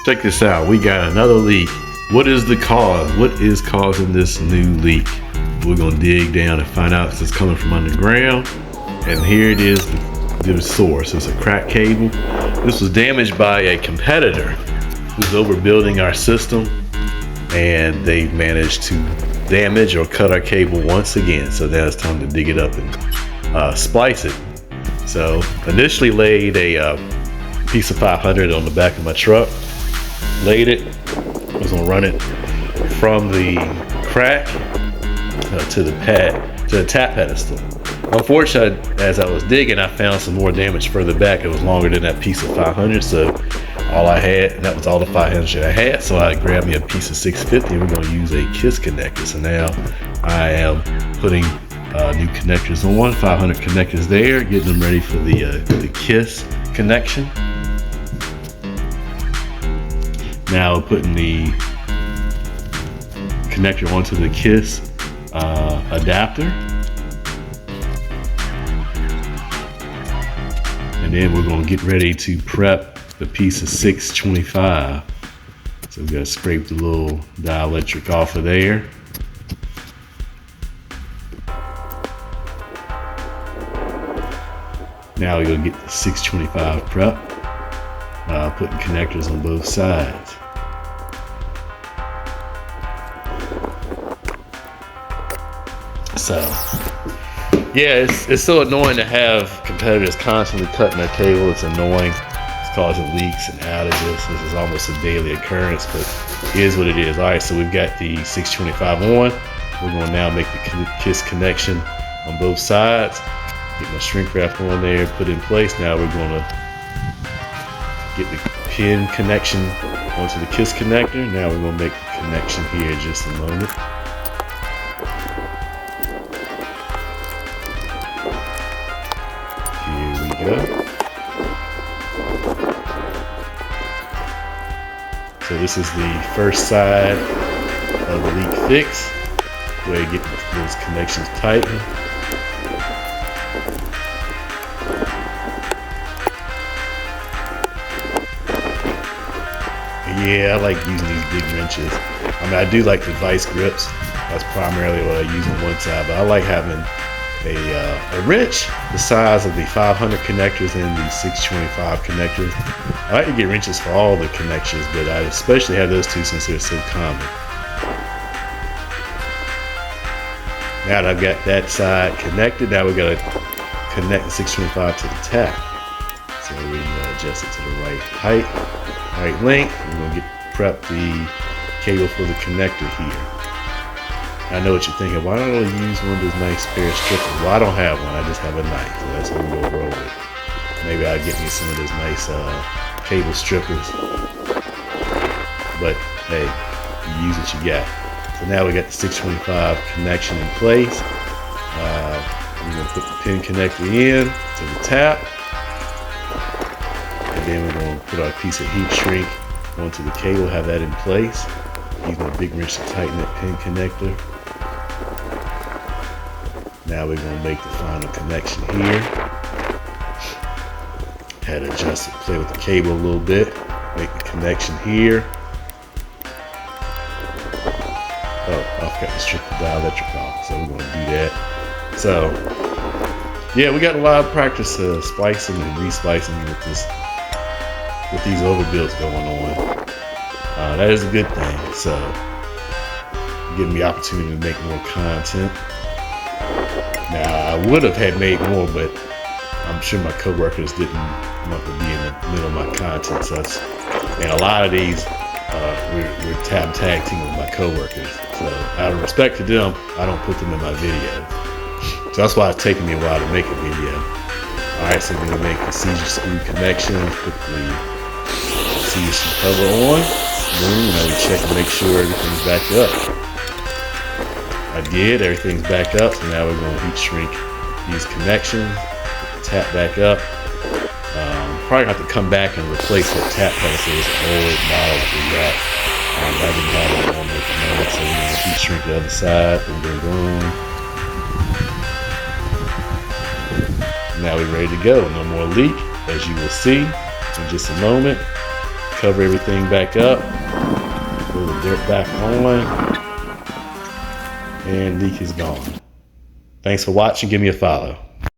Check this out. We got another leak. What is the cause? What is causing this new leak? We're gonna dig down and find out if it's coming from underground. And here it is, the source. It's a cracked cable. This was damaged by a competitor who's overbuilding our system, and they've managed to damage or cut our cable once again. So now it's time to dig it up and splice it. So initially laid a piece of 500 on the back of my truck. Laid it. I was gonna run it from the crack to the pad, to the tap pedestal. Unfortunately, as I was digging, I found some more damage further back. It was longer than that piece of 500, so all I had, and that was all the 500 I had. So I grabbed me a piece of 650, and we're gonna use a KISS connector. So now I am putting new connectors on, 500 connectors there, getting them ready for the KISS connection. Now we're putting the connector onto the KISS adapter. And then we're gonna get ready to prep the piece of 625. So we gotta scrape the little dielectric off of there. Now we're gonna get the 625 prep, putting connectors on both sides. So, yeah, it's so annoying to have competitors constantly cutting their cable. It's annoying. It's causing leaks and outages. This is almost a daily occurrence, but it is what it is. All right, so we've got the 625 on. We're going to now make the KISS connection on both sides. Get my shrink wrap on there, put in place. Now we're going to get the pin connection onto the KISS connector. Now we're going to make the connection here in just a moment. Go. So this is the first side of the leak fix. Go ahead and get those connections tightened. Yeah, I like using these big wrenches. I mean, I do like the vice grips. That's primarily what I use on one side, but I like having a wrench the size of the 500 connectors and the 625 connectors. I like to get wrenches for all the connections, but I especially have those two since they're so common. Now that I've got that side connected, now we got to connect the 625 to the tap. So we adjust it to the right height, right length. We're going to prep the cable for the connector here. I know what you're thinking, why don't I use one of those nice pair of strippers? Well, I don't have one, I just have a knife, so that's what we're gonna roll with. Maybe I'll get me some of those nice cable strippers. But hey, you use what you got. So now we got the 625 connection in place. We're gonna put the pin connector in to the tap. And then we're gonna put our piece of heat shrink onto the cable, have that in place. Using a big wrench to tighten that pin connector. Now we're going to make the final connection here. Had to adjust it, play with the cable a little bit. Make the connection here. Oh, I forgot to strip the dielectric off, so we're going to do that. So, yeah, we got a lot of practice splicing and resplicing with these overbuilds going on. That is a good thing. So, giving me opportunity to make more content. Now, I would have had made more, but I'm sure my coworkers didn't want to be in the middle of my content. So and a lot of these, we're tag team with my coworkers. So out of respect to them, I don't put them in my video. So that's why it's taken me a while to make a video. All right, so we're gonna make the seizure screw connection, put the seizure screw cover on. Boom, now we check and make sure everything's backed up. I did, everything's backed up, so now we're going to heat shrink these connections, put the tap back up. Probably have to come back and replace that tap pedestal. It's an old model that we got. I didn't have it on at the moment, so we're going to heat shrink the other side. Boom, boom, boom. Now we're ready to go. No more leak, as you will see in just a moment. cover everything back up. Put the dirt back on. And leak is gone. Thanks for watching. Give me a follow.